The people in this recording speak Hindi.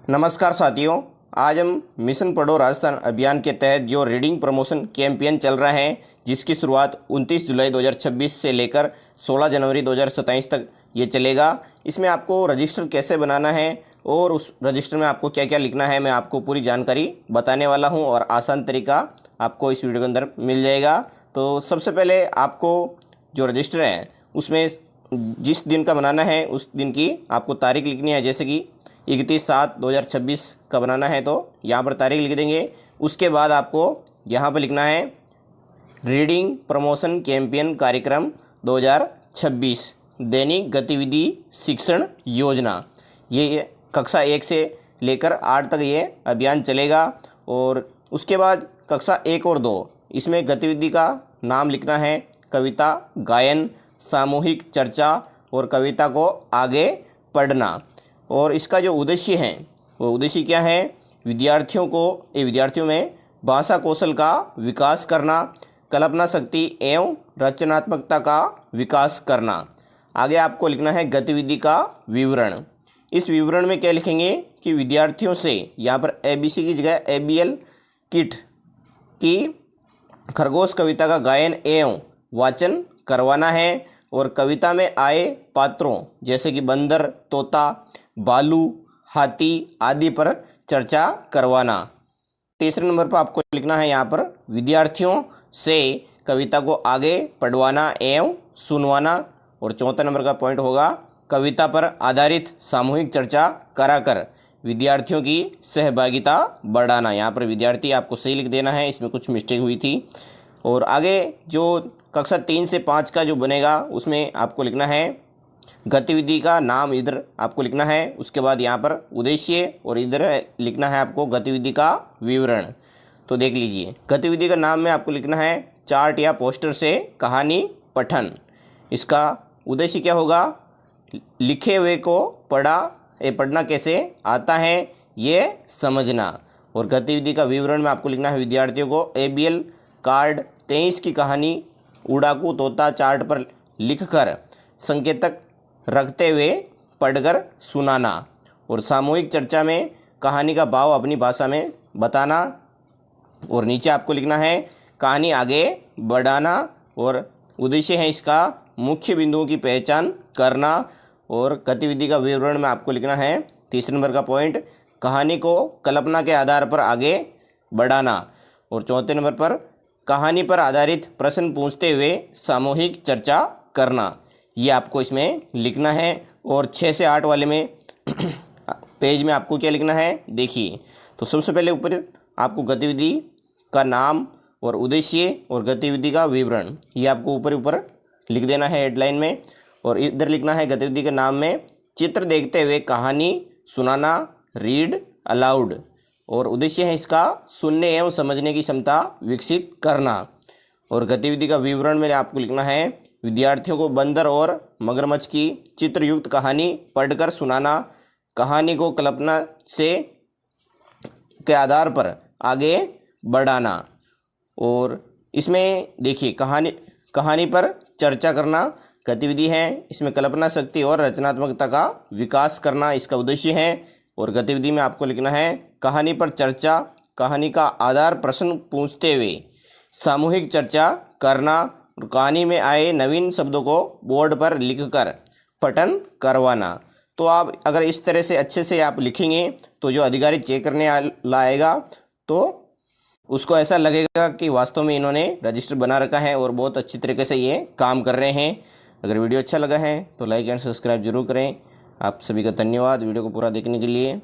नमस्कार साथियों, आज हम मिशन पढ़ो राजस्थान अभियान के तहत जो रीडिंग प्रमोशन कैंपेन चल रहा है, जिसकी शुरुआत 29 जुलाई 2026 से लेकर 16 जनवरी 2027 तक ये चलेगा। इसमें आपको रजिस्टर कैसे बनाना है और उस रजिस्टर में आपको क्या क्या लिखना है, मैं आपको पूरी जानकारी बताने वाला हूं और आसान तरीका आपको इस वीडियो के अंदर मिल जाएगा। तो सबसे पहले आपको जो रजिस्टर है उसमें जिस दिन का बनाना है उस दिन की आपको तारीख लिखनी है। जैसे कि 31/7/2026 का बनाना है तो यहाँ पर तारीख लिख देंगे। उसके बाद आपको यहाँ पर लिखना है रीडिंग प्रमोशन कैंपेन कार्यक्रम 2026 दैनिक गतिविधि शिक्षण योजना। ये कक्षा 1 से लेकर 8 तक ये अभियान चलेगा। और उसके बाद कक्षा 1 और 2 इसमें गतिविधि का नाम लिखना है कविता गायन, सामूहिक चर्चा और कविता को आगे पढ़ना। और इसका जो उद्देश्य है वो उद्देश्य क्या है, विद्यार्थियों में भाषा कौशल का विकास करना, कल्पना शक्ति एवं रचनात्मकता का विकास करना। आगे आपको लिखना है गतिविधि का विवरण। इस विवरण में क्या लिखेंगे कि विद्यार्थियों से यहाँ पर ABC की जगह ABL किट की खरगोश कविता का गायन एवं वाचन करवाना है और कविता में आए पात्रों जैसे कि बंदर, तोता, भालू, हाथी आदि पर चर्चा करवाना। तीसरे नंबर पर आपको लिखना है यहाँ पर विद्यार्थियों से कविता को आगे पढ़वाना एवं सुनवाना। और चौथा नंबर का पॉइंट होगा कविता पर आधारित सामूहिक चर्चा कराकर विद्यार्थियों की सहभागिता बढ़ाना। यहाँ पर विद्यार्थी आपको सही लिख देना है, इसमें कुछ मिस्टेक हुई थी। और आगे जो कक्षा 3 से 5 का जो बनेगा उसमें आपको लिखना है गतिविधि का नाम, इधर आपको लिखना है। उसके बाद यहाँ पर उद्देश्य और इधर लिखना है आपको गतिविधि का विवरण। तो देख लीजिए, गतिविधि का नाम में आपको लिखना है चार्ट या पोस्टर से कहानी पठन। इसका उद्देश्य क्या होगा, लिखे हुए को पढ़ना कैसे आता है ये समझना। और गतिविधि का विवरण में आपको लिखना है विद्यार्थियों को ABL कार्ड 23 की कहानी उड़ाकू तोता चार्ट पर लिखकर संकेतक रखते हुए पढ़कर सुनाना। और सामूहिक चर्चा में कहानी का भाव अपनी भाषा में बताना। और नीचे आपको लिखना है कहानी आगे बढ़ाना। और उद्देश्य है इसका मुख्य बिंदुओं की पहचान करना। और गतिविधि का विवरण में आपको लिखना है तीसरे नंबर का पॉइंट कहानी को कल्पना के आधार पर आगे बढ़ाना। और चौथे नंबर पर कहानी पर आधारित प्रश्न पूछते हुए सामूहिक चर्चा करना। ये आपको इसमें लिखना है। और 6 से 8 वाले में पेज में आपको क्या लिखना है देखिए। तो सबसे पहले ऊपर आपको गतिविधि का नाम और उद्देश्य और गतिविधि का विवरण ये आपको ऊपर लिख देना है हेडलाइन में। और इधर लिखना है गतिविधि के नाम में चित्र देखते हुए कहानी सुनाना, रीड अलाउड। और उद्देश्य है इसका सुनने एवं समझने की क्षमता विकसित करना। और गतिविधि का विवरण में आपको लिखना है विद्यार्थियों को बंदर और मगरमच्छ की चित्रयुक्त कहानी पढ़कर सुनाना, कहानी को कल्पना से के आधार पर आगे बढ़ाना। और इसमें देखिए कहानी पर चर्चा करना गतिविधि है, इसमें कल्पना शक्ति और रचनात्मकता का विकास करना इसका उद्देश्य है। और गतिविधि में आपको लिखना है कहानी पर चर्चा, कहानी का आधार प्रश्न पूछते हुए सामूहिक चर्चा करना और कहानी में आए नवीन शब्दों को बोर्ड पर लिखकर पठन करवाना। तो आप अगर इस तरह से अच्छे से आप लिखेंगे तो जो अधिकारी चेक करने लाएगा तो उसको ऐसा लगेगा कि वास्तव में इन्होंने रजिस्टर बना रखा है और बहुत अच्छी तरीके से ये काम कर रहे हैं। अगर वीडियो अच्छा लगा है तो लाइक एंड सब्सक्राइब जरूर करें। आप सभी का धन्यवाद वीडियो को पूरा देखने के लिए।